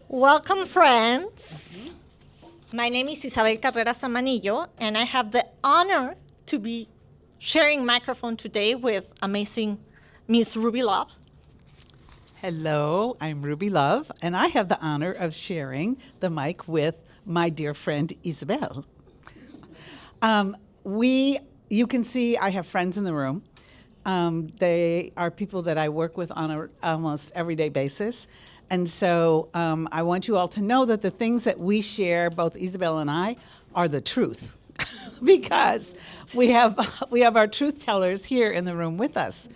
Welcome, friends. My name is Isabel Carrera Zamanillo, and I have the honor to be sharing microphone today with amazing Miss Ruby Love. Hello, I'm Ruby Love, and I have the honor of sharing the mic with my dear friend Isabel. You can see I have friends in the room. They are people that I work with on an almost everyday basis. And so I want you all to know that the things that we share, both Isabel and I, are the truth. Because we have our truth tellers here in the room with us.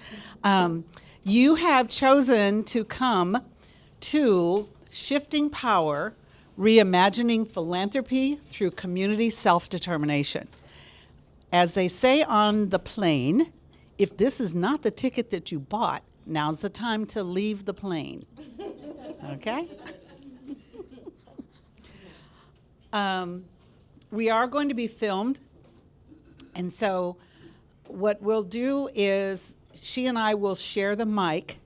You have chosen to come to Shifting Power, Reimagining Philanthropy through Community Self-Determination. As they say on the plane, if this is not the ticket that you bought, now's the time to leave the plane. Okay? We are going to be filmed, and so what we'll do is she and I will share the mic,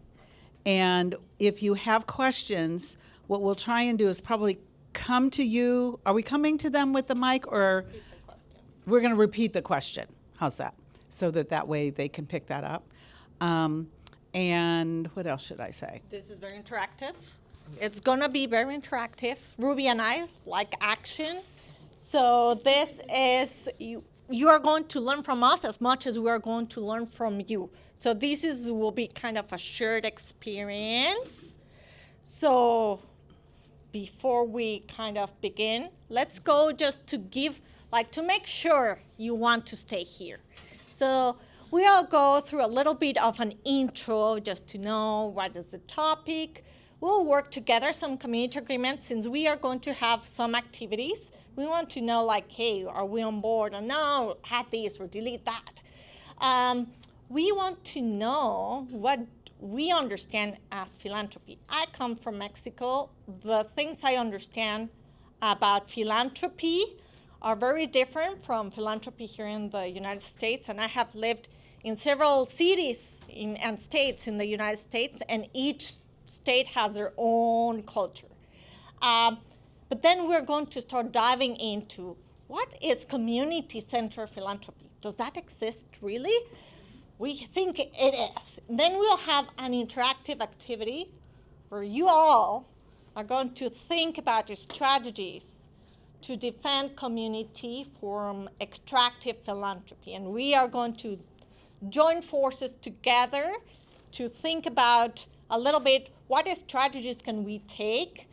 and if you have questions, what we'll try and do is probably come to you. Are we coming to them with the mic, or we're going to repeat the question? How's that? So that way they can pick that up. And what else should I say? This is very interactive. It's going to be very interactive. Ruby and I like action. So this is, you are going to learn from us as much as we are going to learn from you. So will be kind of a shared experience. So before we kind of begin, let's go just to to make sure you want to stay here. So we'll go through a little bit of an intro just to know what is the topic. We'll work together some community agreements since we are going to have some activities. We want to know hey, are we on board or no, add this or delete that. We want to know what we understand as philanthropy. I come from Mexico. The things I understand about philanthropy are very different from philanthropy here in the United States, and I have lived in several cities and states in the United States, and each state has their own culture. But then we're going to start diving into what is community-centered philanthropy? Does that exist really? We think it is. Then we'll have an interactive activity where you all are going to think about your strategies to defend community from extractive philanthropy. And we are going to join forces together to think about a little bit what strategies can we take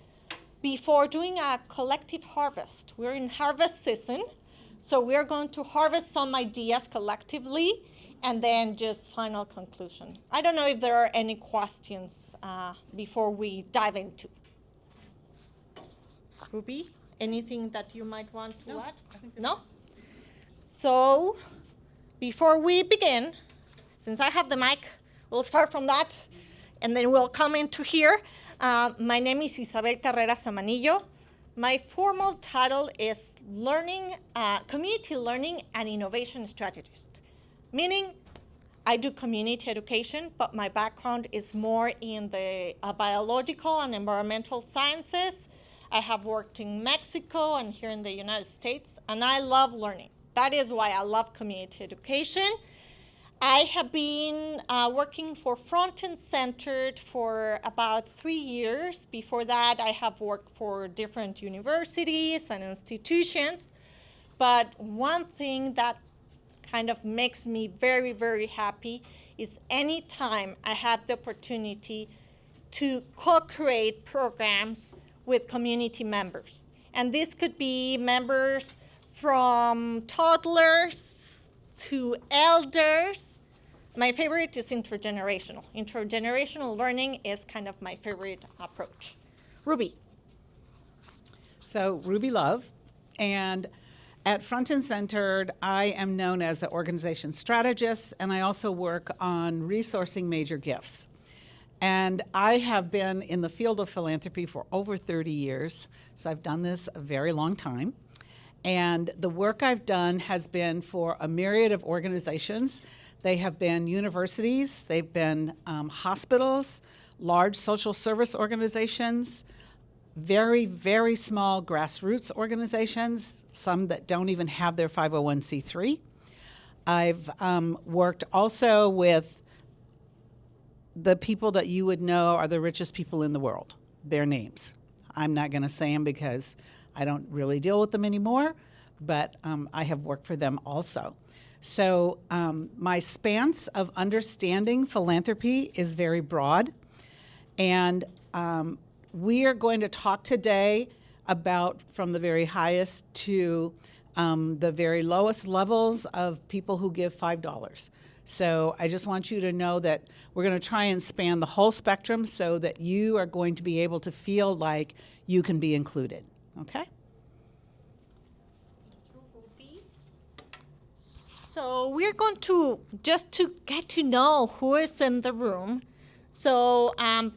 before doing a collective harvest. We're in harvest season, so we're going to harvest some ideas collectively and then just final conclusion. I don't know if there are any questions before we dive into. Ruby, anything that you might want to add? I think No? So before we begin, since I have the mic, we'll start from that, and then we'll come into here. My name is Isabel Carrera Zamanillo. My formal title is Community Learning and Innovation Strategist, meaning I do community education, but my background is more in the biological and environmental sciences. I have worked in Mexico and here in the United States, and I love learning. That is why I love community education. I have been working for Front and Centered for about 3 years. Before that, I have worked for different universities and institutions. But one thing that kind of makes me very, very happy is anytime I have the opportunity to co-create programs with community members. And this could be members from toddlers to elders. My favorite is intergenerational. Intergenerational learning is kind of my favorite approach. Ruby. So Ruby Love, and at Front and Centered, I am known as an organization strategist, and I also work on resourcing major gifts. And I have been in the field of philanthropy for over 30 years, so I've done this a very long time. And the work I've done has been for a myriad of organizations. They have been universities, they've been hospitals, large social service organizations, very, very small grassroots organizations, some that don't even have their 501c3. I've worked also with the people that you would know are the richest people in the world, their names. I'm not going to say them because I don't really deal with them anymore, but I have worked for them also. So my span of understanding philanthropy is very broad, and we are going to talk today about from the very highest to the very lowest levels of people who give $5. So I just want you to know that we're going to try and span the whole spectrum so that you are going to be able to feel like you can be included, okay? So we're going to, just to get to know who is in the room. So, and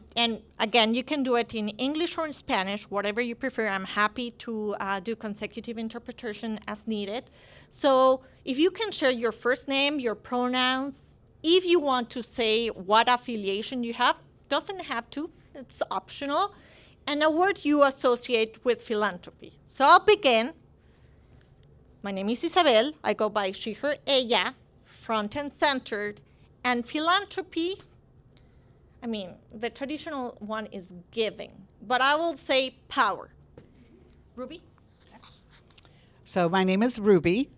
again, you can do it in English or in Spanish, whatever you prefer. I'm happy to do consecutive interpretation as needed. So if you can share your first name, your pronouns, if you want to say what affiliation you have, doesn't have to, it's optional, and a word you associate with philanthropy. So I'll begin. My name is Isabel. I go by she, her, ella, front and centered, and philanthropy, I mean, the traditional one is giving, but I will say power. Ruby? So my name is Ruby.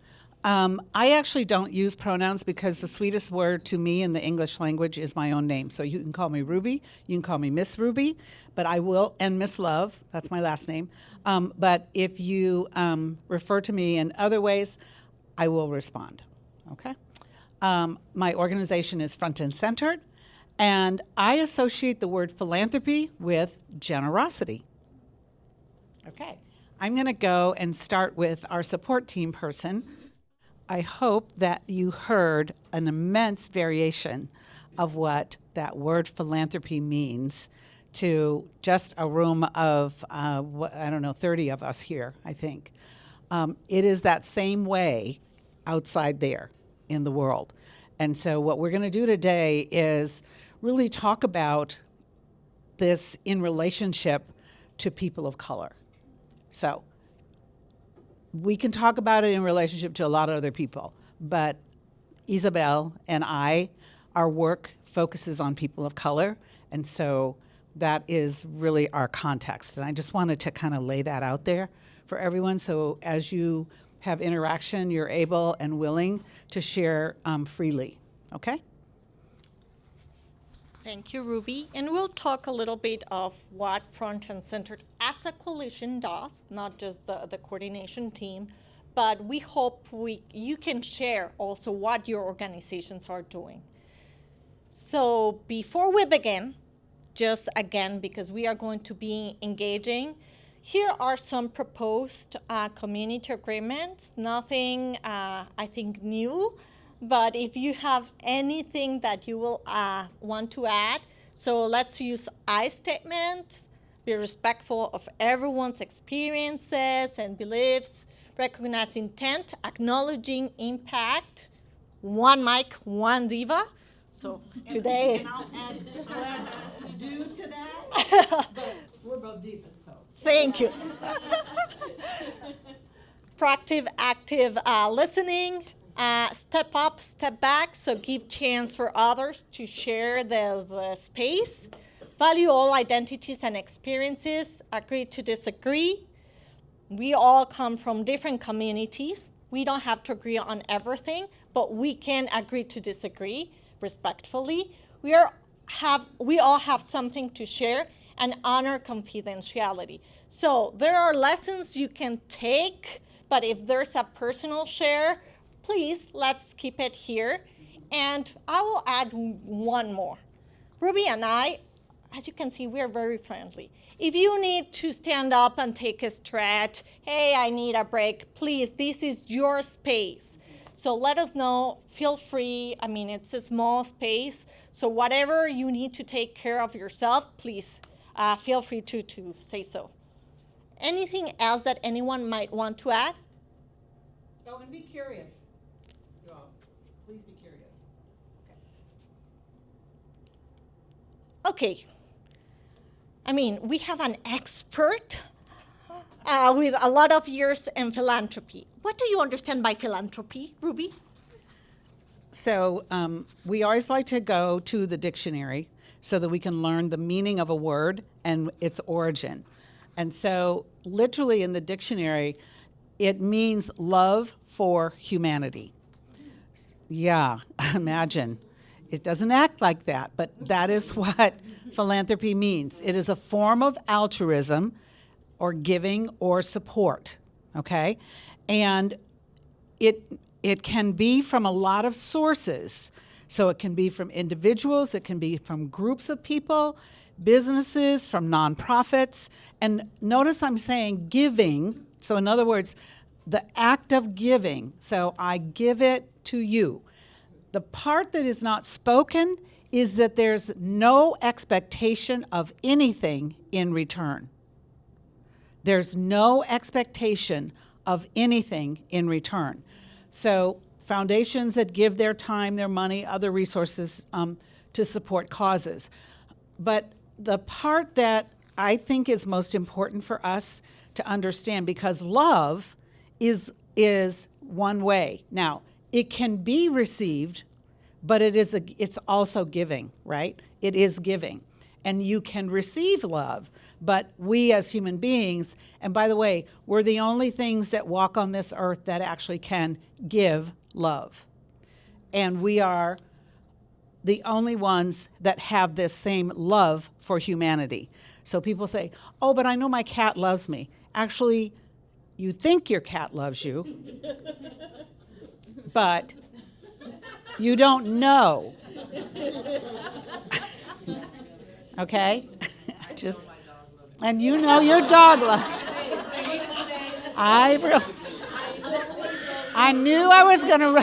I actually don't use pronouns because the sweetest word to me in the English language is my own name. So you can call me Ruby, you can call me Miss Ruby, but I will, and Miss Love, that's my last name. But if you refer to me in other ways, I will respond, okay? My organization is Front and Centered, and I associate the word philanthropy with generosity. Okay, I'm going to go and start with our support team person. I hope that you heard an immense variation of what that word philanthropy means to just a room of, 30 of us here, I think. It is that same way outside there in the world. And so what we're going to do today is really talk about this in relationship to people of color. So we can talk about it in relationship to a lot of other people, but Isabel and our work focuses on people of color, and so that is really our context. And I just wanted to kind of lay that out there for everyone, so as you have interaction, you're able and willing to share freely, okay? Thank you, Ruby. And we'll talk a little bit of what Front and Centered as a coalition does, not just the coordination team, but we hope you can share also what your organizations are doing. So before we begin, just again, because we are going to be engaging, here are some proposed community agreements. Nothing, I think, new. But if you have anything that you will want to add, so let's use I statements, be respectful of everyone's experiences and beliefs, recognize intent, acknowledging impact, one mic, one diva. So today. And I'll add due to that, but we're both divas, so. Thank you. Proactive, active listening. Step up, step back, so give chance for others to share the space. Value all identities and experiences. Agree to disagree. We all come from different communities. We don't have to agree on everything, but we can agree to disagree respectfully. We all have something to share and honor confidentiality. So there are lessons you can take, but if there's a personal share, please, let's keep it here. And I will add one more. Ruby and I, as you can see, we're very friendly. If you need to stand up and take a stretch, hey, I need a break, please, this is your space. So let us know, feel free. I mean, it's a small space. So whatever you need to take care of yourself, please feel free to say so. Anything else that anyone might want to add? Oh, and be curious. Please be curious. Okay. I mean, we have an expert with a lot of years in philanthropy. What do you understand by philanthropy, Ruby? So we always like to go to the dictionary so that we can learn the meaning of a word and its origin. And so literally in the dictionary, it means love for humanity. Yeah, imagine. It doesn't act like that, but that is what philanthropy means. It is a form of altruism or giving or support, okay? And it can be from a lot of sources. So it can be from individuals, it can be from groups of people, businesses, from nonprofits. And notice I'm saying giving. So in other words, the act of giving. So I give it to you. The part that is not spoken is that there's no expectation of anything in return. There's no expectation of anything in return. So foundations that give their time, their money, other resources to support causes. But the part that I think is most important for us to understand, because love is one way. Now, it can be received, but it's also giving, right? It is giving. And you can receive love, but we as human beings, and by the way, we're the only things that walk on this earth that actually can give love. And we are the only ones that have this same love for humanity. So people say, oh, but I know my cat loves me. Actually, you think your cat loves you, but you don't know. Okay? And you know your dog loves you. I knew I was going to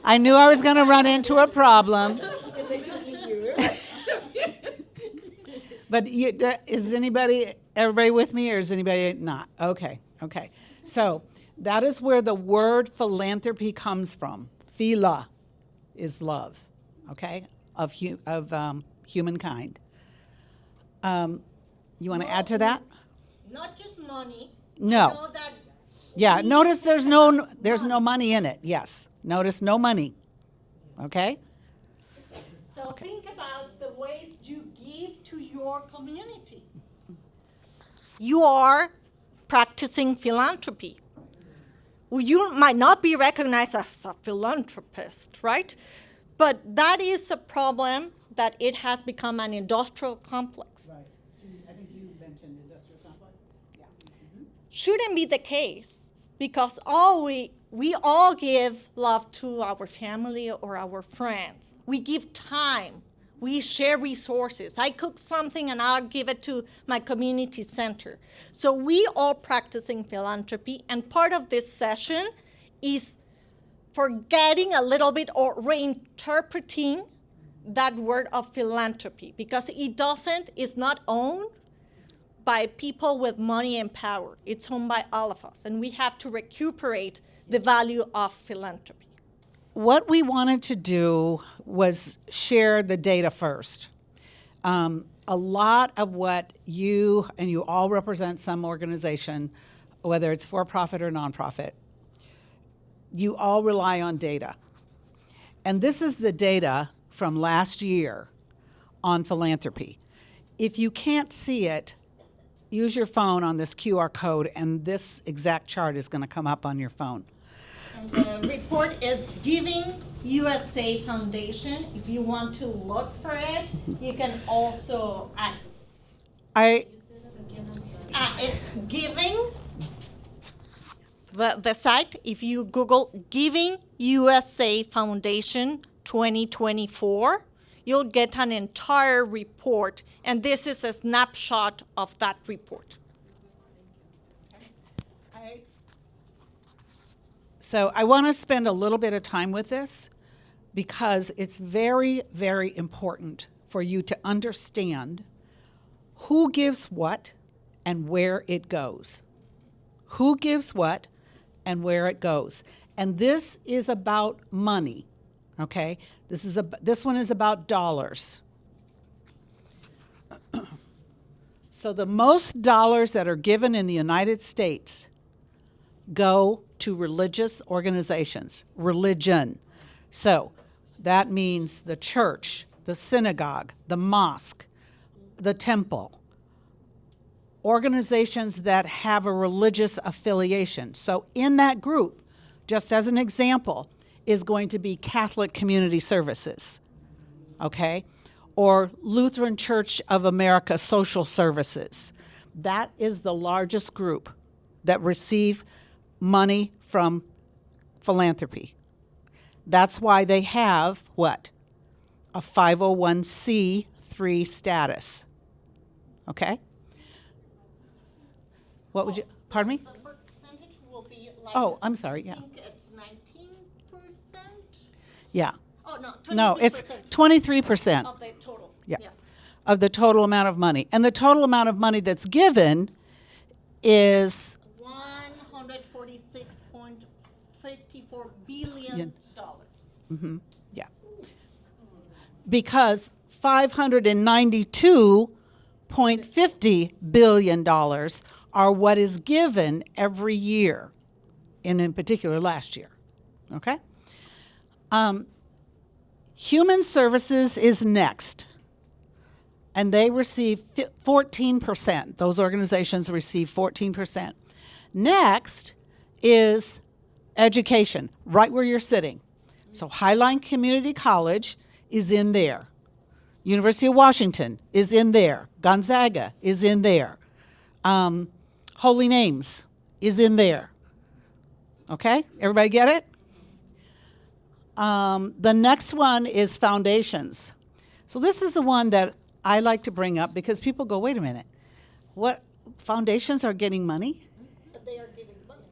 I knew I was going to run into a problem. But is everybody with me, or is anybody not? Okay. So that is where the word philanthropy comes from. Phila is love, okay, of humankind. You want to add to that? Not just money. No. I know that Yeah, notice there's no money in it. Yes. Notice no money. Okay? So think about the ways you give to your community. You are practicing philanthropy. Well, you might not be recognized as a philanthropist, right? But that is a problem that it has become an industrial complex. Right. I think you mentioned industrial complex. Yeah. Mm-hmm. Shouldn't be the case, because we all give love to our family or our friends. We give time. We share resources. I cook something and I'll give it to my community center. So we all practicing philanthropy, and part of this session is forgetting a little bit or reinterpreting that word of philanthropy, because it's not owned by people with money and power. It's owned by all of us, and we have to recuperate the value of philanthropy. What we wanted to do was share the data first. A lot of what you all represent some organization, whether it's for-profit or nonprofit, you all rely on data. And this is the data from last year on philanthropy. If you can't see it, use your phone on this QR code, and this exact chart is going to come up on your phone. And the report is Giving USA Foundation. If you want to look for it, you can also ask. It's Giving. The site, if you Google Giving USA Foundation 2024, you'll get an entire report, and this is a snapshot of that report. So I want to spend a little bit of time with this, because it's very, very important for you to understand who gives what and where it goes. Who gives what and where it goes. And this is about money, okay? This one is about dollars. So the most dollars that are given in the United States go to religious organizations, religion. So that means the church, the synagogue, the mosque, the temple, organizations that have a religious affiliation. So in that group, just as an example, is going to be Catholic Community Services, okay? Or Lutheran Church of America Social Services. That is the largest group that receive money from philanthropy. That's why they have what? A 501c3 status. Okay? What would you, pardon me? The percentage will be like, Oh, I'm sorry, I yeah. think it's 19%. Yeah. Oh, no, 23%. No, it's 23%. of the total. Yeah. Of the total amount of money. And the total amount of money that's given is $146.54 billion. yeah. Because $592.50 billion are what is given every year, and in particular last year. Okay? Human Services is next, and they receive 14%. Those organizations receive 14%. Next is education, right where you're sitting. So Highline Community College is in there. University of Washington is in there. Gonzaga is in there. Holy Names is in there. Okay? Everybody get it? The next one is foundations. So this is the one that I like to bring up because people go, wait a minute, what, foundations are getting money? They are giving money.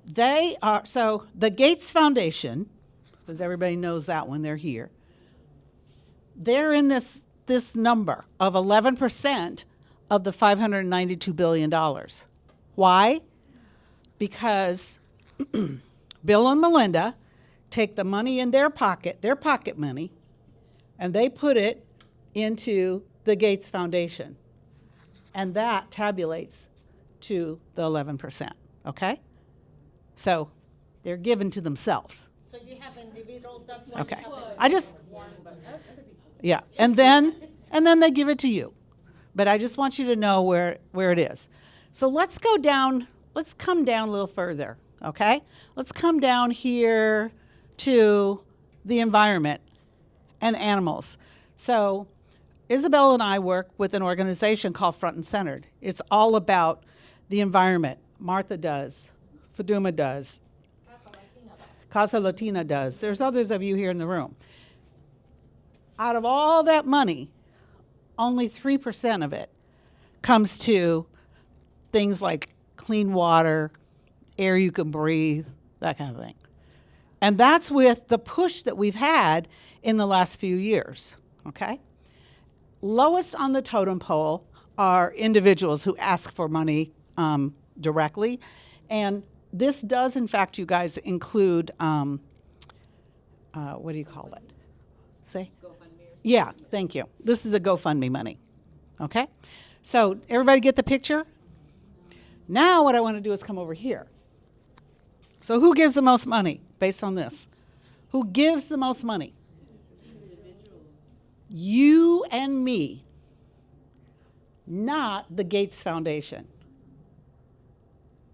They are, so the Gates Foundation, because everybody knows that one, they're here. They're in this number of 11% of the $592 billion. Why? Because Bill and Melinda take the money in their pocket money, and they put it into the Gates Foundation. And that tabulates to the 11%, okay? So they're given to themselves. So you have individuals, that's why Okay. you have I just, yeah, and then they give it to you. But I just want you to know where it is. So let's go down, let's come down a little further, okay? Let's come down here to the environment and animals. So Isabel and I work with an organization called Front and Centered. It's all about the environment. Martha does. Faduma does. Casa Latina does. There's others of you here in the room. Out of all that money, only 3% of it comes to things like clean water, air you can breathe, that kind of thing. And that's with the push that we've had in the last few years, okay? Lowest on the totem pole are individuals who ask for money directly. And this does, in fact, you guys, include, what do you call it? Say? Yeah, thank you. This is a GoFundMe money, okay? So everybody get the picture? Now what I want to do is come over here. So who gives the most money based on this? Who gives the most money? You and me, not the Gates Foundation.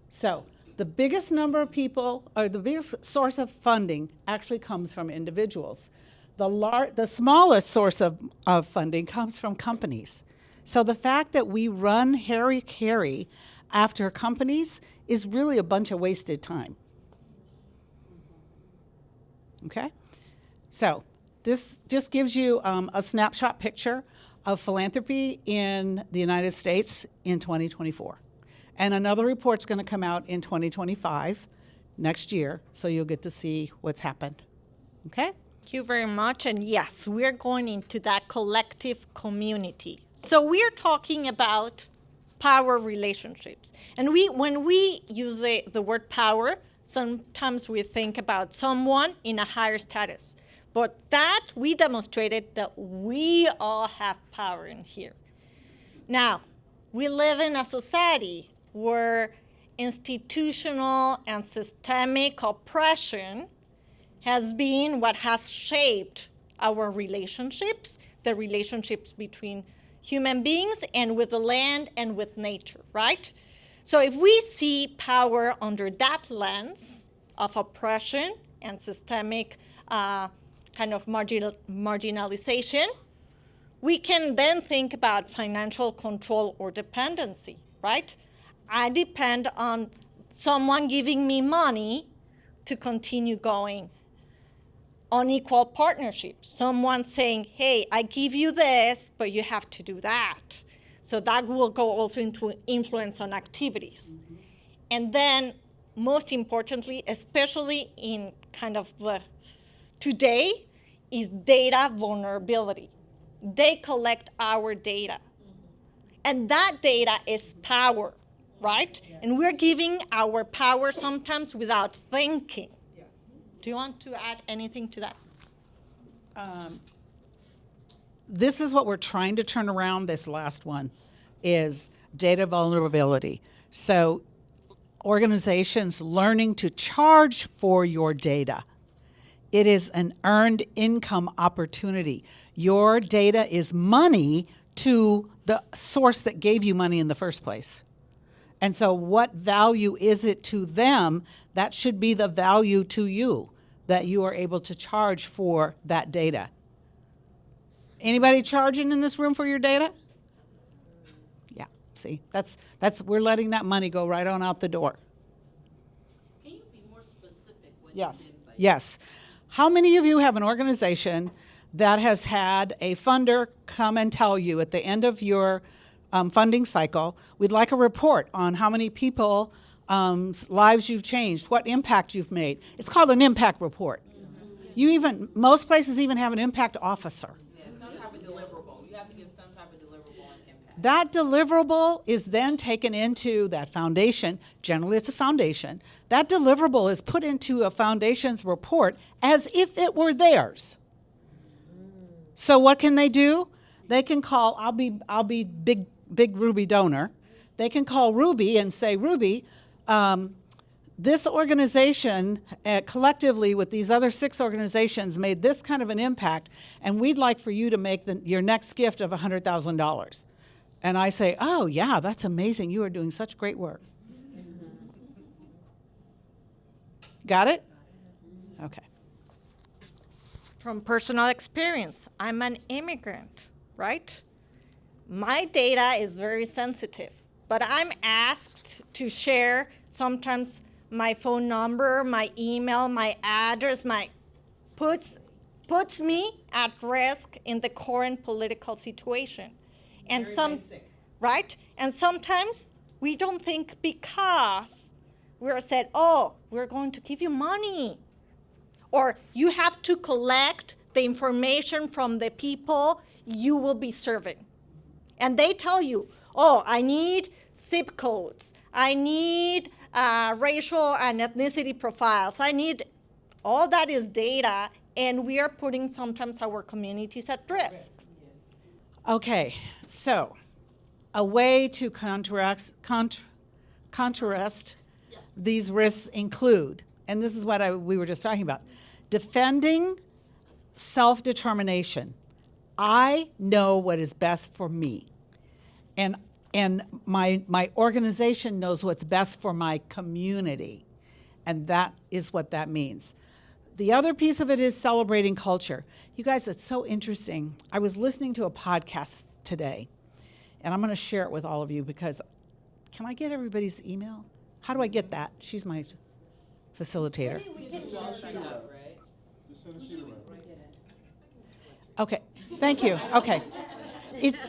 So the biggest number of people, or the biggest source of funding actually comes from individuals. The smallest source of funding comes from companies. So the fact that we run carry after companies is really a bunch of wasted time. Okay? So this just gives you a snapshot picture of philanthropy in the United States in 2024. And another report's going to come out in 2025, next year, so you'll get to see what's happened. Okay? Thank you very much. And yes, we're going into that collective community. So we're talking about power relationships. And when we use the word power, sometimes we think about someone in a higher status. But that, we demonstrated that we all have power in here. Now, we live in a society where institutional and systemic oppression has been what has shaped our relationships, the relationships between human beings and with the land and with nature, right? So if we see power under that lens of oppression and systemic kind of marginalization, we can then think about financial control or dependency, right? I depend on someone giving me money to continue going. Unequal partnerships, someone saying, hey, I give you this, but you have to do that. So that will go also into influence on activities. Mm-hmm. And then, most importantly, especially in kind of the today, is data vulnerability. They collect our data. Mm-hmm. And that data is power, right? Yeah. And we're giving our power sometimes without thinking. Do you want to add anything to that? This is what we're trying to turn around. This last one is data vulnerability. So organizations learning to charge for your data. It is an earned income opportunity. Your data is money to the source that gave you money in the first place. And so what value is it to them? That should be the value to you, that you are able to charge for that data. Anybody charging in this room for your data? Yeah, see, that's we're letting that money go right on out the door. Can you be more specific? Yes, yes. How many of you have an organization that has had a funder come and tell you at the end of your funding cycle, we'd like a report on how many people lives you've changed, what impact you've made. It's called an impact report. Mm-hmm. Most places even have an impact officer. Yeah, some type of deliverable. You have to give some type of deliverable on impact. That deliverable is then taken into that foundation. Generally, it's a foundation. That deliverable is put into a foundation's report as if it were theirs. So what can they do? They can call, I'll be big Ruby donor. They can call Ruby and say, Ruby, this organization collectively with these other 6 organizations made this kind of an impact, and we'd like for you to make your next gift of $100,000. And I say, oh yeah, that's amazing. You are doing such great work. Got it? Okay. From personal experience, I'm an immigrant, right? My data is very sensitive, but I'm asked to share sometimes my phone number, my email, my address, puts me at risk in the current political situation. And right? And sometimes we don't think because we're said, oh, we're going to give you money. Or you have to collect the information from the people you will be serving. And they tell you, oh, I need zip codes. I need racial and ethnicity profiles. I need, all that is data, and we are putting sometimes our communities at risk. Okay, so a way to contrast these risks include, and this is what we were just talking about, defending self-determination. I know what is best for me. And my organization knows what's best for my community. And that is what that means. The other piece of it is celebrating culture. You guys, it's so interesting. I was listening to a podcast today, and I'm going to share it with all of you because, can I get everybody's email? How do I get that? She's my facilitator. Okay, thank you. Okay. It's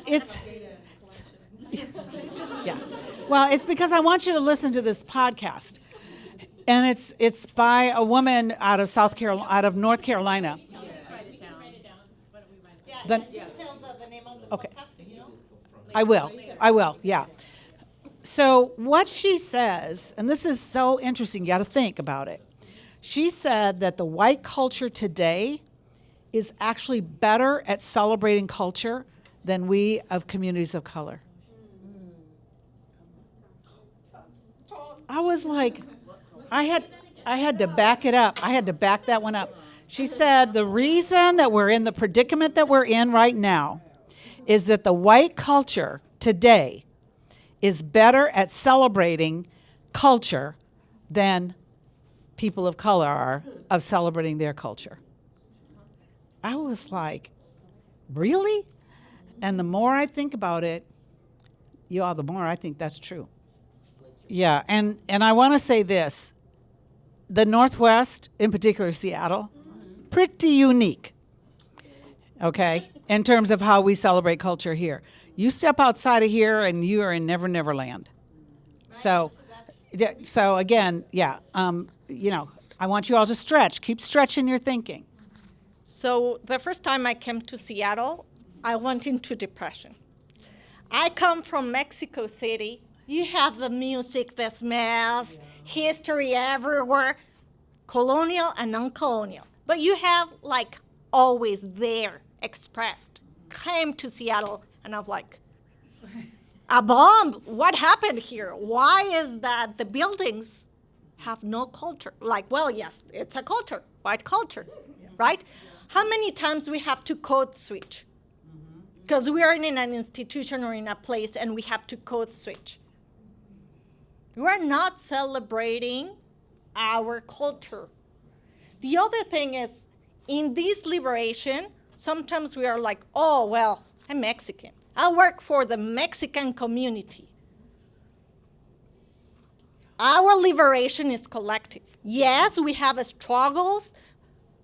yeah. Well, it's because I want you to listen to this podcast. And it's by a woman out of North Carolina. Okay. I will, yeah. So what she says, and this is so interesting, you got to think about it. She said that the white culture today is actually better at celebrating culture than we of communities of color. I was like, I had to back it up. I had to back that one up. She said the reason that we're in the predicament that we're in right now is that the white culture today is better at celebrating culture than people of color are of celebrating their culture. I was like, really? And the more I think about it, the more I think that's true. Yeah, and I want to say this. The Northwest, in particular Seattle, pretty unique, okay, in terms of how we celebrate culture here. You step outside of here and you are in Never Never Land. So again, yeah, I want you all to stretch. Keep stretching your thinking. So the first time I came to Seattle, I went into depression. I come from Mexico City. You have the music, the smells, history everywhere, colonial and non-colonial. But you have like always there expressed. Came to Seattle and I'm like, a bomb, what happened here? Why is that the buildings have no culture? Like, well, yes, it's a culture, white culture, right? How many times we have to code switch? Because we are in an institution or in a place and we have to code switch. We're not celebrating our culture. The other thing is, in this liberation, sometimes we are like, oh, well, I'm Mexican. I work for the Mexican community. Our liberation is collective. Yes, we have struggles.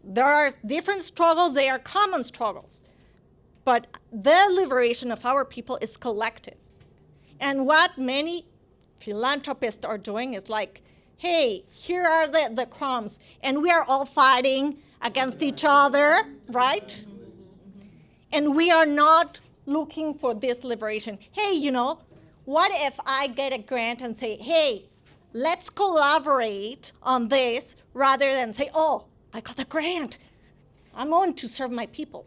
There are different struggles. They are common struggles. But the liberation of our people is collective. And what many philanthropists are doing is like, hey, here are the crumbs, and we are all fighting against each other, right? And we are not looking for this liberation. Hey, what if I get a grant and say, hey, let's collaborate on this, rather than say, oh, I got a grant. I'm going to serve my people,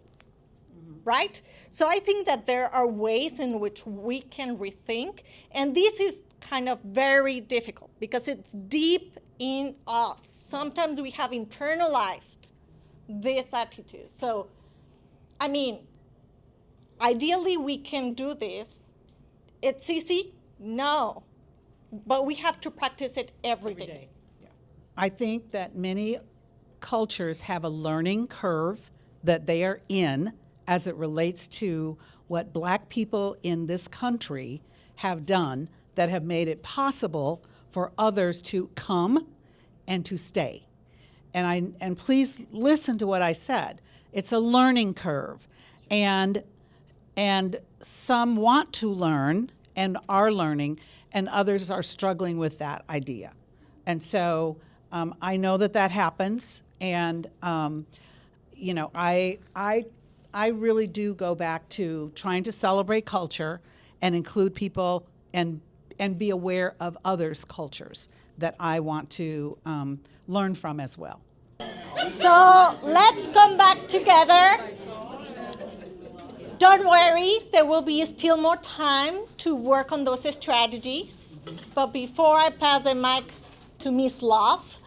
right? So I think that there are ways in which we can rethink, and this is kind of very difficult because it's deep in us. Sometimes we have internalized this attitude. So, ideally we can do this. It's easy? No. But we have to practice it every day. Yeah. I think that many cultures have a learning curve that they are in as it relates to what Black people in this country have done that have made it possible for others to come and to stay. And please listen to what I said. It's a learning curve. And some want to learn and are learning, and others are struggling with that idea. And so I know that happens, and I really do go back to trying to celebrate culture and include people and be aware of others' cultures that I want to learn from as well. So let's come back together. Don't worry, there will be still more time to work on those strategies. But before I pass the mic to Miss Love,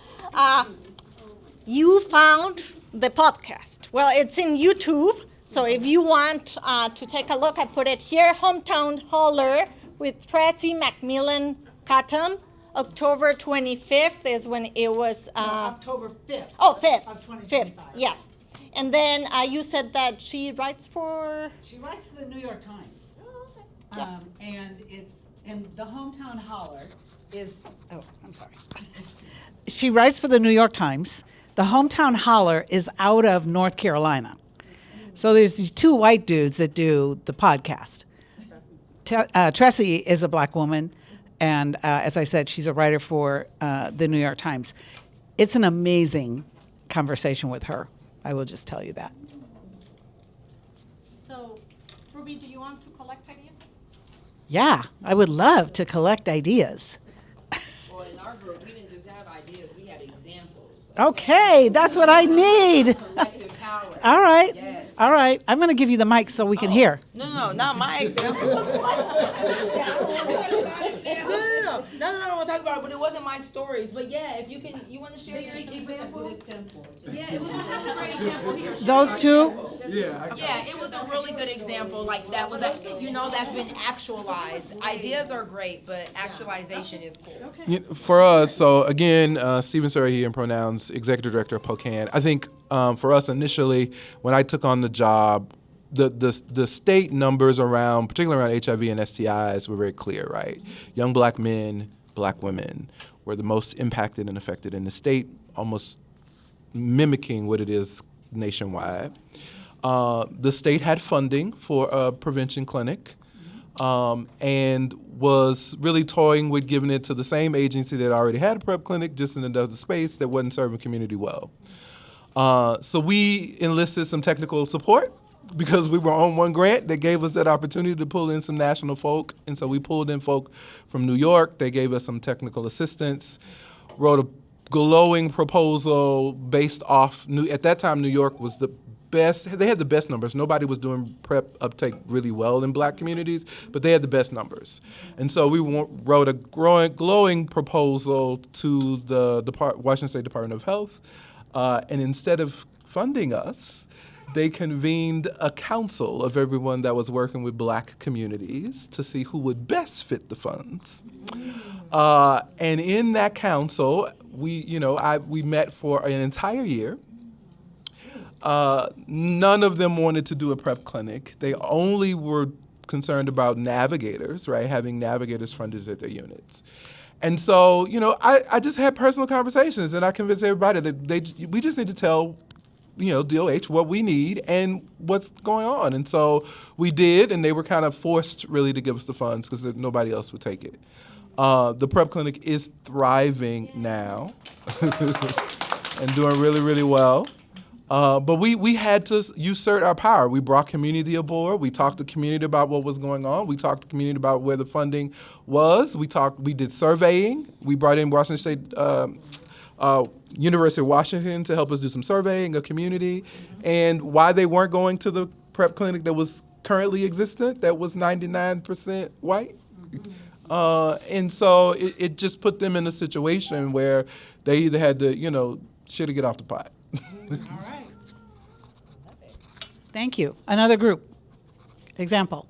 you found the podcast. Well, it's in YouTube, so if you want to take a look, I put it here, Hometown Holler with Tracy McMillan Cottom. October 25th is when it was... October 5th. Oh, 5th. Of 2025. 5th, yes. And then you said that she writes for... She writes for the New York Times. Oh, okay. Yeah. And the Hometown Holler is... Oh, I'm sorry. She writes for the New York Times. The Hometown Holler is out of North Carolina. So there's these two white dudes that do the podcast. Tracy is a Black woman, and as I said, she's a writer for the New York Times. It's an amazing conversation with her. I will just tell you that. So, Ruby, do you want to collect ideas? Yeah, I would love to collect ideas. Well, in our group, we didn't just have ideas, we had examples. Okay, that's what I need. Collective power. All right. Yes. All right. I'm going to give you the mic so we can hear. No, not my example. No, I don't want to talk about it, but it wasn't my stories. But yeah, if you want to share your example? Yeah, it was a really great example here. Those two? Yeah, it was a really good example. Like that was, that's been actualized. Ideas are great, but actualization is cool. For us, so again, Stephen Surrey, he and pronouns, executive director of POCAN. I think for us initially, when I took on the job, the state numbers around, particularly around HIV and STIs, were very clear, right? Young black men, black women were the most impacted and affected in the state, almost mimicking what it is nationwide. The state had funding for a prevention clinic and was really toying with giving it to the same agency that already had a PrEP clinic, just in another space that wasn't serving community well. So we enlisted some technical support because we were on one grant that gave us that opportunity to pull in some national folk. And so we pulled in folk from New York. They gave us some technical assistance, wrote a glowing proposal based off, at that time New York was the best, they had the best numbers. Nobody was doing PrEP uptake really well in black communities, but they had the best numbers. And so we wrote a glowing proposal to the Washington State Department of Health, and instead of funding us, they convened a council of everyone that was working with black communities to see who would best fit the funds. And in that council, we met for an entire year. None of them wanted to do a PrEP clinic. They only were concerned about navigators, right? Having navigators funded at their units. And so, I just had personal conversations, and I convinced everybody that we just need to tell DOH what we need and what's going on. And so we did, and they were kind of forced really to give us the funds because nobody else would take it. The PrEP clinic is thriving now and doing really, really well. But we had to assert our power. We brought community aboard. We talked to community about what was going on. We talked to community about where the funding was. We did surveying. We brought in Washington State University of Washington to help us do some surveying of community and why they weren't going to the PrEP clinic that was currently existent, that was 99% white. And so it just put them in a situation where they either had to, shit or get off the pot. All right. Thank you. Another group. Example.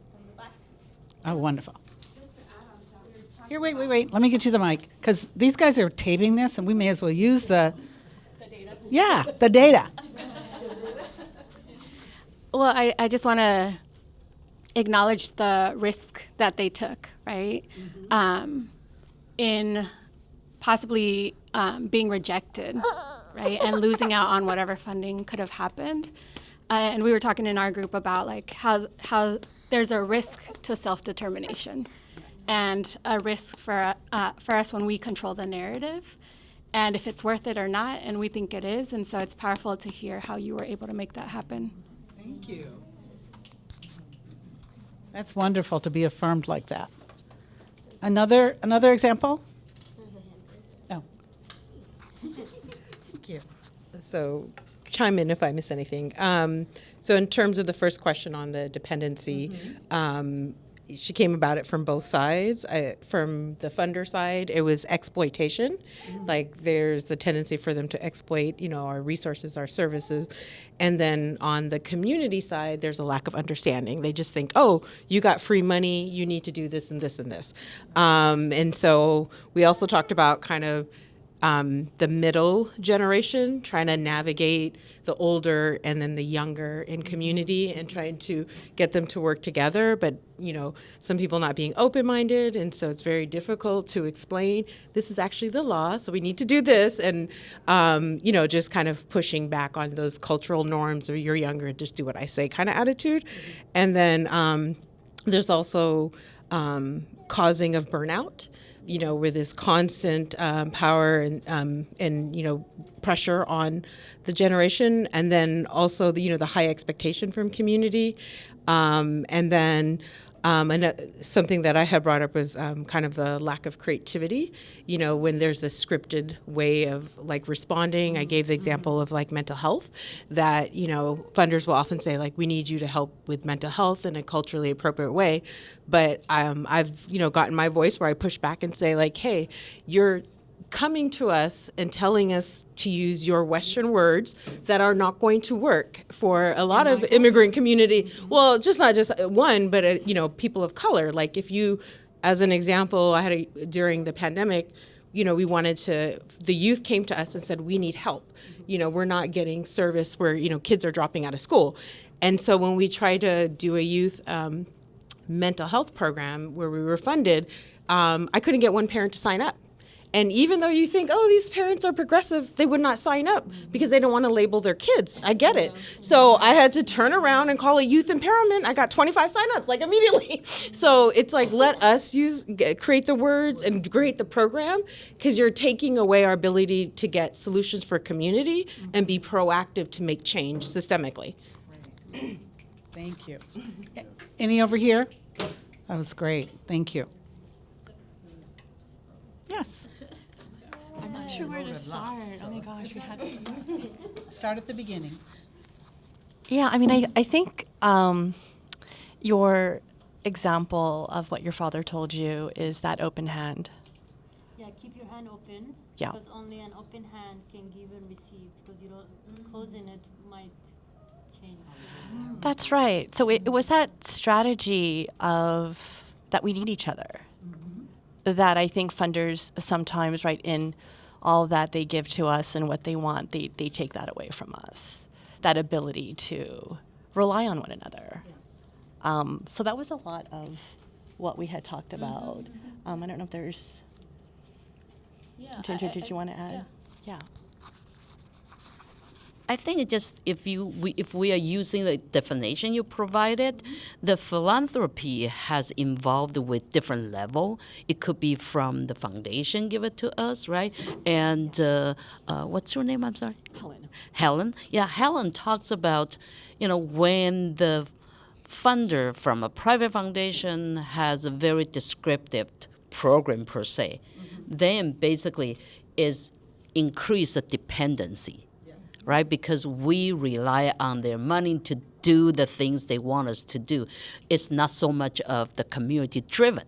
Oh, wonderful. Here, wait. Let me get you the mic, because these guys are taping this, and we may as well use the data. Yeah, the data. Well, I just want to acknowledge the risk that they took, right? In possibly being rejected, right? And losing out on whatever funding could have happened. And we were talking in our group about like how there's a risk to self-determination and a risk for us when we control the narrative and if it's worth it or not, and we think it is. And so it's powerful to hear how you were able to make that happen. Thank you. That's wonderful to be affirmed like that. Another example? Oh. Thank you. So chime in if I miss anything. So in terms of the first question on the dependency, she came about it from both sides. From the funder side, it was exploitation. Like there's a tendency for them to exploit, our resources, our services. And then on the community side, there's a lack of understanding. They just think, oh, you got free money, you need to do this and this and this. And so we also talked about kind of the middle generation, trying to navigate the older and then the younger in community and trying to get them to work together. But, some people not being open-minded. And so it's very difficult to explain, this is actually the law, so we need to do this. And, just kind of pushing back on those cultural norms or you're younger, just do what I say kind of attitude. And then there's also causing of burnout. With this constant power and pressure on the generation, and then also the high expectation from community, and then And something that I had brought up was kind of the lack of creativity. You know, when there's a scripted way of like responding, I gave the example of like mental health, that, you know, funders will often say like, we need you to help with mental health in a culturally appropriate way. But I've, you know, gotten my voice where I push back and say like, hey, you're coming to us and telling us to use your Western words that are not going to work for a lot of immigrant community. Well, not just one, but you know, people of color. Like if you, as an example, during the pandemic, you know, the youth came to us and said, we need help. You know, we're not getting service where, you know, kids are dropping out of school. And so when we tried to do a youth mental health program where we were funded, I couldn't get one parent to sign up. And even though you think, oh, these parents are progressive, they would not sign up because they don't want to label their kids. I get it. So I had to turn around and call a youth empowerment. I got 25 signups like immediately. So it's like, let us create the words and create the program, because you're taking away our ability to get solutions for community and be proactive to make change systemically. Thank you. Any over here? That was great. Thank you. Yes. I'm not sure where to start. Oh my gosh, we had Start at the beginning. Yeah, I mean, I think your example of what your father told you is that open hand. Yeah, keep your hand open. Yeah. Because only an open hand can give and receive. Because you don't closing it might change. That's right. So it was that strategy of that we need each other. That I think funders sometimes, right, in all that they give to us and what they want, they take that away from us. That ability to rely on one another. Yes. So that was a lot of what we had talked about. I don't know if there's. Yeah. Did you want to add? Yeah. I think it just if we are using the definition you provided, the philanthropy has involved with different level. It could be from the foundation give it to us, right? And what's your name? I'm sorry. Helen. Yeah, Helen talks about, you know, when the funder from a private foundation has a very descriptive program per se, then basically is increase the dependency. Right, because we rely on their money to do the things they want us to do. It's not so much of the community driven,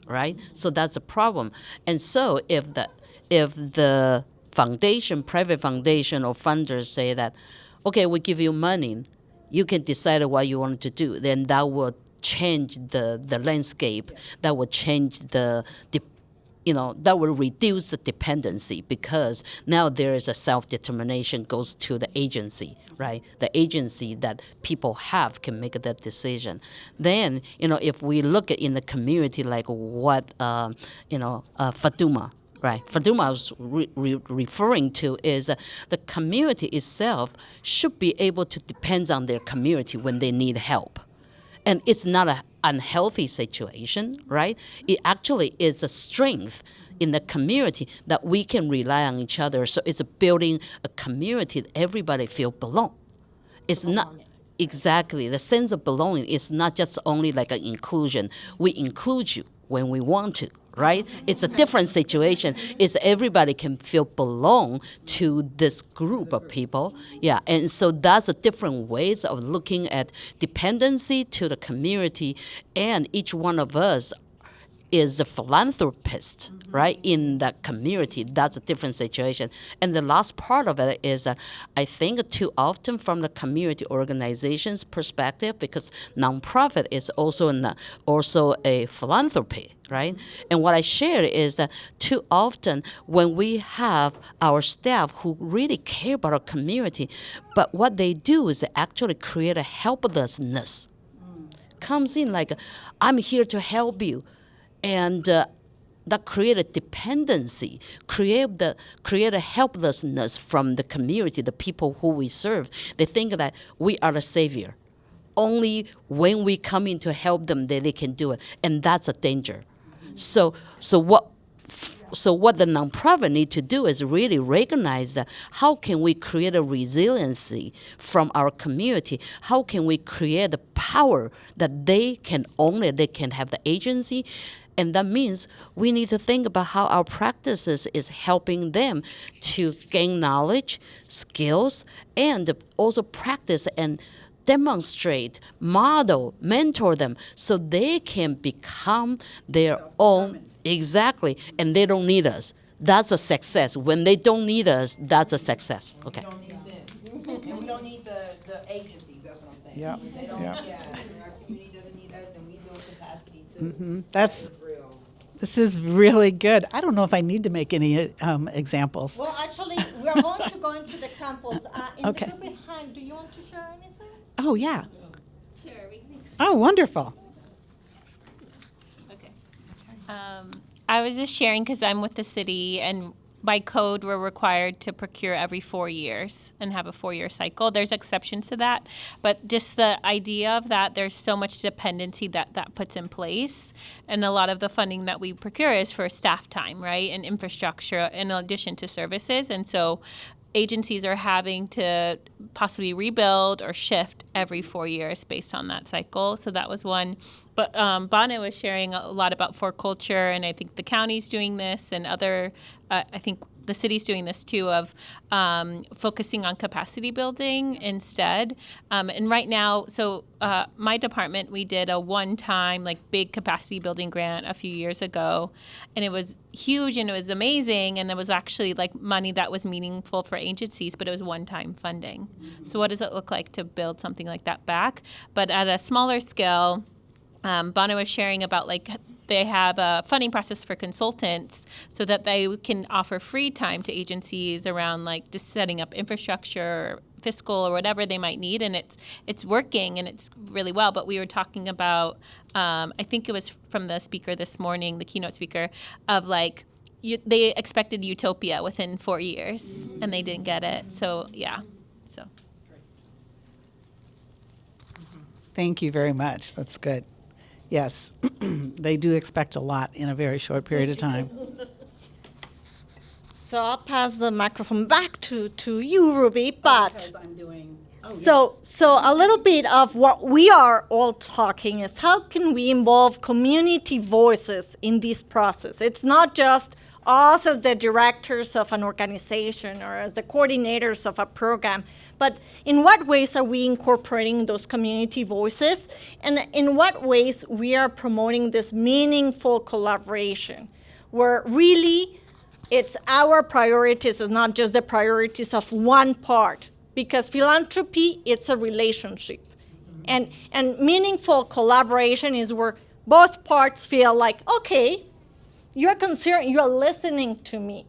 right? So that's a problem. And so if the foundation, private foundation or funders say that, okay, we give you money, you can decide what you want to do, then that will change the landscape. That will change that will reduce the dependency, because now there is a self-determination goes to the agency, right? The agency that people have can make that decision. Then, if we look at in the community like what, Fatuma, right? Fatuma was referring to is the community itself should be able to depend on their community when they need help. And it's not an unhealthy situation, right? It actually is a strength in the community that we can rely on each other. So it's building a community that everybody feel belong. It's not exactly the sense of belonging. It's not just only like an inclusion. We include you when we want to, right? It's a different situation. It's everybody can feel belong to this group of people. Yeah, and so that's a different ways of looking at dependency to the community, and each one of us is a philanthropist, right, in that community. That's a different situation. And the last part of it is that I think too often from the community organization's perspective, because nonprofit is also a philanthropy, right? And what I share is that too often when we have our staff who really care about our community, but what they do is actually create a helplessness. Comes in like, I'm here to help you. And that create a dependency, create a helplessness from the community, the people who we serve. They think that we are the savior. Only when we come in to help them, they can do it, and that's a danger. So what So what the nonprofit need to do is really recognize that how can we create a resiliency from our community? How can we create the power that they can own it, they can have the agency? And that means we need to think about how our practices is helping them to gain knowledge, skills, and also practice and demonstrate, model, mentor them so they can become their own. Exactly. And they don't need us. That's a success. When they don't need us, that's a success. Okay. We don't need them. And we don't need the agencies, that's what I'm saying. Yeah. They don't, Yeah. our community doesn't need us, and we build capacity too. That's It's real. This is really good. I don't know if I need to make any examples. Well, actually, we are going to go into the examples. In Okay. the group behind, do you want to share anything? Oh, yeah. Sure, we can. Oh, wonderful. Okay. I was just sharing because I'm with the city, and by code, we're required to procure every 4 years and have a 4-year cycle. There's exceptions to that, but just the idea of that, there's so much dependency that puts in place. And a lot of the funding that we procure is for staff time, right? And infrastructure in addition to services. And so agencies are having to possibly rebuild or shift every 4 years based on that cycle. So that was one. But Bana was sharing a lot about for culture, and I think the county's doing this, and other, I think the city's doing this too, of focusing on capacity building instead. And right now, so my department, we did a one-time like big capacity building grant a few years ago, and it was huge and it was amazing, and it was actually like money that was meaningful for agencies, but it was one-time funding. So what does it look like to build something like that back? But at a smaller scale, Bana was sharing about like they have a funding process for consultants so that they can offer free time to agencies around like just setting up infrastructure, fiscal, or whatever they might need, and it's working and it's really well. But we were talking about, I think it was from the speaker this morning, the keynote speaker, of like they expected utopia within 4 years and they didn't get it. So yeah, so. Thank you very much. That's good. Yes, they do expect a lot in a very short period of time. So I'll pass the microphone back to you, Ruby. But I'm doing. so a little bit of what we are all talking is how can we involve community voices in this process? It's not just us as the directors of an organization or as the coordinators of a program, but in what ways are we incorporating those community voices, and in what ways we are promoting this meaningful collaboration where really it's our priorities, it's not just the priorities of one part, because philanthropy, it's a relationship. And meaningful collaboration is where both parts feel like, okay, you're considering, you're listening to me.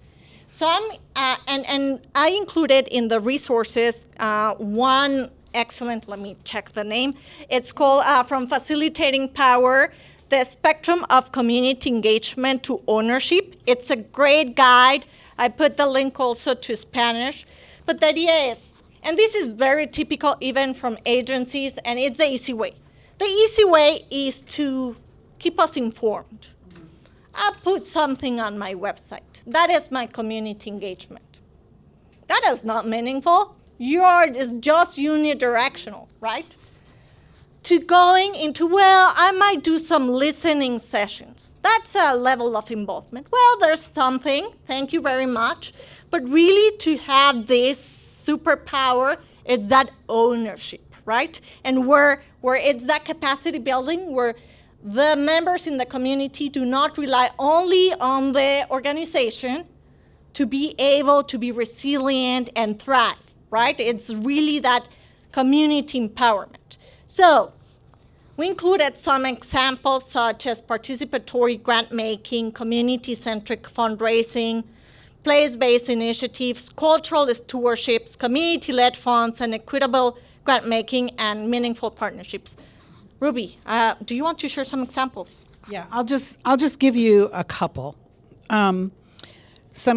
So and I included in the resources one excellent, let me check the name. It's called From Facilitating Power, the Spectrum of Community Engagement to Ownership. It's a great guide. I put the link also to Spanish. But the idea is, and this is very typical even from agencies, and it's the easy way. The easy way is to keep us informed. I put something on my website. That is my community engagement. That is not meaningful. It's just unidirectional, right? To going into, well, I might do some listening sessions. That's a level of involvement. Well, there's something, thank you very much. But really to have this superpower, it's that ownership, right? And where it's that capacity building, where the members in the community do not rely only on the organization to be able to be resilient and thrive, right? It's really that community empowerment. So we included some examples such as participatory grant making, community-centric fundraising, place-based initiatives, cultural stewardships, community-led funds, and equitable grant making and meaningful partnerships. Ruby, do you want to share some examples? Yeah, I'll just give you a couple. So I'm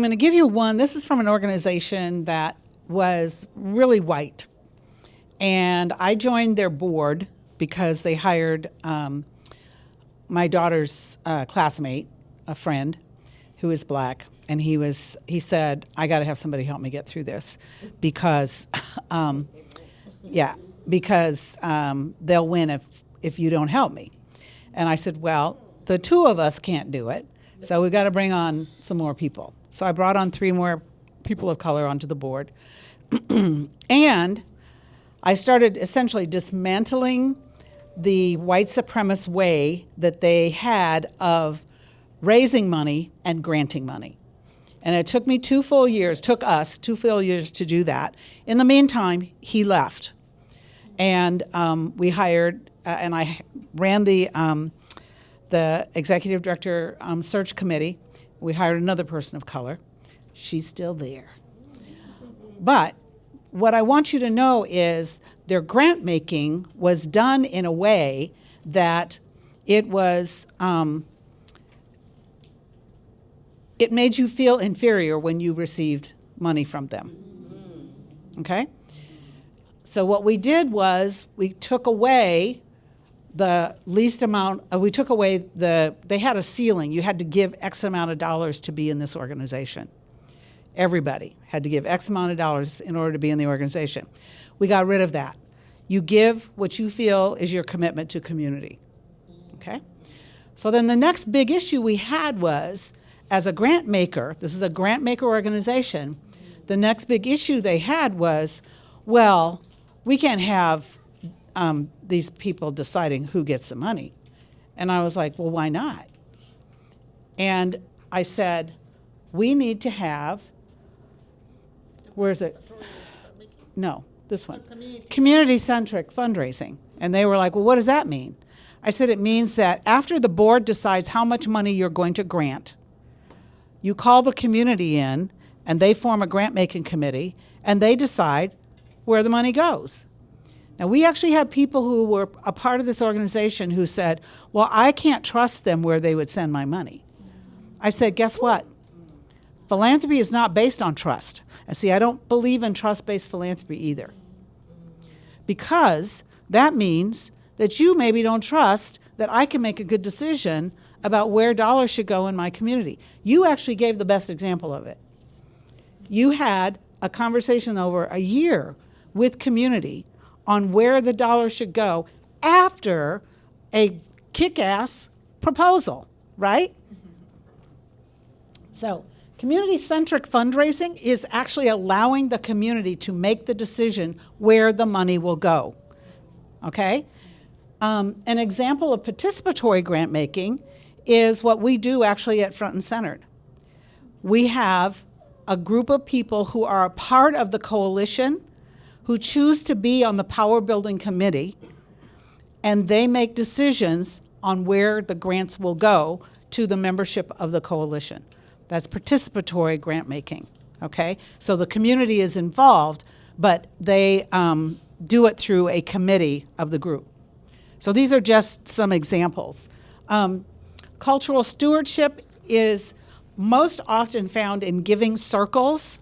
going to give you one. This is from an organization that was really white, and I joined their board because they hired my daughter's classmate, a friend, who is black, and he said, I got to have somebody help me get through this because, they'll win if you don't help me. And I said, well, the two of us can't do it, so we've got to bring on some more people. So I brought on 3 more people of color onto the board. And I started essentially dismantling the white supremacist way that they had of raising money and granting money. And it took me us 2 full years to do that. In the meantime, he left. And we hired, and I ran the executive director search committee. We hired another person of color. She's still there. But what I want you to know is their grant making was done in a way that it was, it made you feel inferior when you received money from them. Okay? So what we did was we took away the least amount, they had a ceiling. You had to give X amount of dollars to be in this organization. Everybody had to give X amount of dollars in order to be in the organization. We got rid of that. You give what you feel is your commitment to community. Okay? So then the next big issue we had was, as a grant maker, this is a grant maker organization, the next big issue they had was, well, we can't have these people deciding who gets the money. And I was like, well, why not? And I said, we need to have, where is it? No, this one. Community-centric fundraising. And they were like, well, what does that mean? I said, it means that after the board decides how much money you're going to grant, you call the community in, and they form a grant-making committee, and they decide where the money goes. Now, we actually had people who were a part of this organization who said, well, I can't trust them where they would send my money. I said, guess what? Philanthropy is not based on trust. And see, I don't believe in trust-based philanthropy either. Because that means that you maybe don't trust that I can make a good decision about where dollars should go in my community. You actually gave the best example of it. You had a conversation over a year with community on where the dollars should go after a kick-ass proposal, right? So community-centric fundraising is actually allowing the community to make the decision where the money will go, okay? An example of participatory grant making is what we do actually at Front and Centered. We have a group of people who are a part of the coalition who choose to be on the power building committee, and they make decisions on where the grants will go to the membership of the coalition. That's participatory grant making, okay? So the community is involved, but they do it through a committee of the group. So these are just some examples. Cultural stewardship is most often found in giving circles.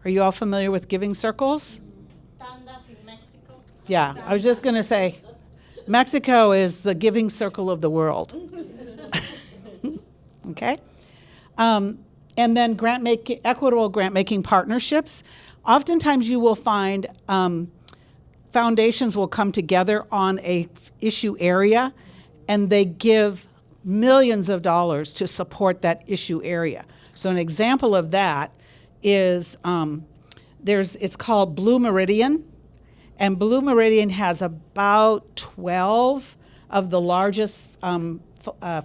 Are you all familiar with giving circles? Tandas in Mexico. Yeah, I was just going to say, Mexico is the giving circle of the world. Okay? And then equitable grant-making partnerships. Oftentimes you will find foundations will come together on a issue area, and they give millions of dollars to support that issue area. So an example of that is it's called Blue Meridian, and Blue Meridian has about 12 of the largest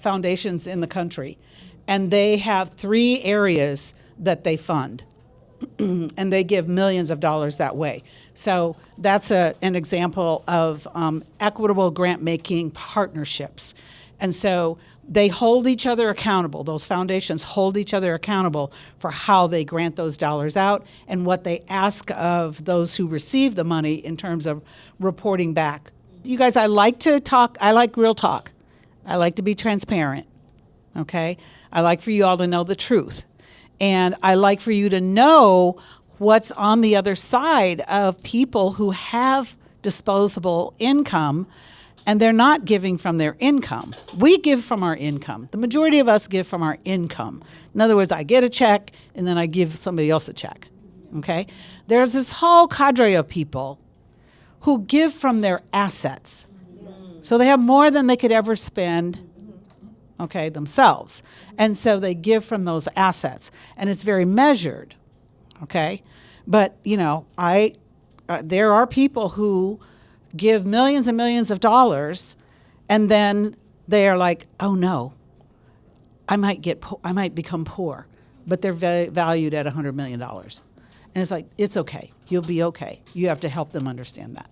foundations in the country, and they have 3 areas that they fund, and they give millions of dollars that way. So that's an example of equitable grant-making partnerships. And so they hold each other accountable. Those foundations hold each other accountable for how they grant those dollars out and what they ask of those who receive the money in terms of reporting back. You guys, I like to talk. I like real talk. I like to be transparent, okay? I like for you all to know the truth. And I like for you to know what's on the other side of people who have disposable income and they're not giving from their income. We give from our income. The majority of us give from our income. In other words, I get a check and then I give somebody else a check. Okay? There's this whole cadre of people who give from their assets. So they have more than they could ever spend, okay, themselves. And so they give from those assets. And it's very measured, okay? But, you know, there are people who give millions and millions of dollars, and then they are like, oh no, I might become poor, but they're valued at $100 million. And it's like, it's okay. You'll be okay. You have to help them understand that.